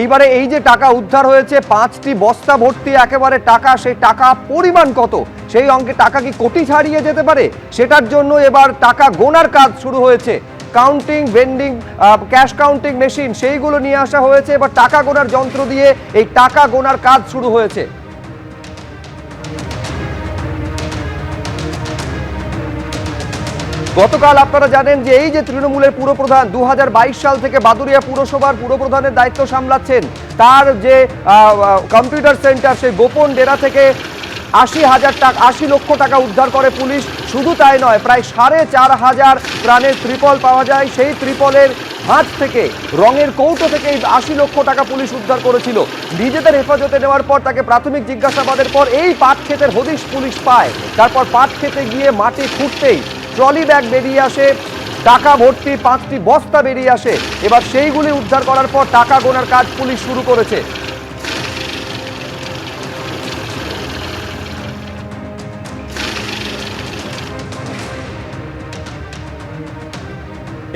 এইবারে এই যে টাকা উদ্ধার হয়েছে 5টি বস্তা ভর্তি একেবারে টাকা, সেই টাকা পরিমাণ কত, সেই অঙ্কে টাকা কি কোটি ছাড়িয়ে যেতে পারে, সেটার জন্য এবার টাকা গোনার কাজ শুরু হয়েছে। Counting, vending, cash counting machine সেইগুলো নিয়ে আসা হয়েছে, এবার টাকা গোনার যন্ত্র দিয়ে এই টাকা গোনার কাজ শুরু হয়েছে। গতকাল আপনারা জানেন যে এই যে তৃণমূলের পুরপ্রধান 2022 সাল থেকে বাদুড়িয়া পুরসভার পুরপ্রধানের দায়িত্ব সামলাচ্ছেন, তার যে কম্পিউটার সেন্টার, সেই গোপন ডেরা থেকে 80 লক্ষ টাকা উদ্ধার করে পুলিশ। শুধু তাই নয়, প্রায় 4,500 প্রাণের ত্রিপল পাওয়া যায়। সেই ত্রিপলের হাত থেকে, রঙের কৌটো থেকে 80 লক্ষ টাকা পুলিশ উদ্ধার করেছিল। নিজেদের হেফাজতে নেওয়ার পর তাকে প্রাথমিক জিজ্ঞাসাবাদের পর এই পাট ক্ষেতের হদিশ পুলিশ পায়। তারপর পাট ক্ষেতে গিয়ে মাটি খুঁড়তেই ট্রলি ব্যাগ বেরিয়ে আসে, টাকা ভর্তি 5টি বস্তা বেরিয়ে আসে। এবার সেইগুলি উদ্ধার করার পর টাকা গোনার কাজ পুলিশ শুরু করেছে।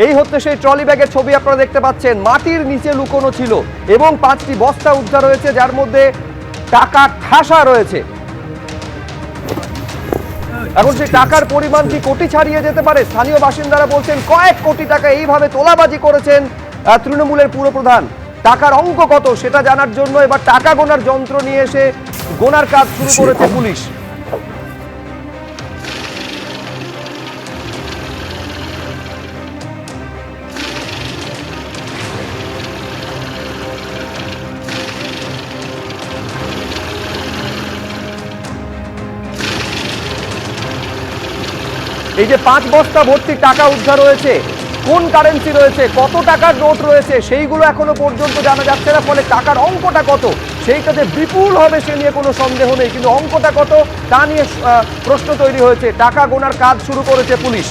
এই হচ্ছে সেই ট্রলি ব্যাগের ছবি আপনারা দেখতে পাচ্ছেন, মাটির নিচে লুকোনো ছিল এবং 5টি বস্তা উদ্ধার হয়েছে, যার মধ্যে টাকা ঠাসা রয়েছে। এখন সেই টাকার পরিমাণ কি কোটি ছাড়িয়ে যেতে পারে? স্থানীয় বাসিন্দারা বলছেন কয়েক কোটি টাকা এইভাবে তোলাবাজি করেছেন তৃণমূলের পুরপ্রধান। টাকার অঙ্ক কত সেটা জানার জন্য এবার টাকা গোনার যন্ত্র নিয়ে এসে গোনার কাজ শুরু করেছে পুলিশ। এই যে 5 বস্তা ভর্তি টাকা উদ্ধার হয়েছে, কোন কারেন্সি রয়েছে, কত টাকার নোট রয়েছে, সেইগুলো এখনো পর্যন্ত জানা যাচ্ছে না। ফলে টাকার অঙ্কটা কত সেইটাতে বিপুল হবে সে নিয়ে কোনো সন্দেহ নেই, কিন্তু অঙ্কটা কত তা নিয়ে প্রশ্ন তৈরি হয়েছে। টাকা গোনার কাজ শুরু করেছে পুলিশ।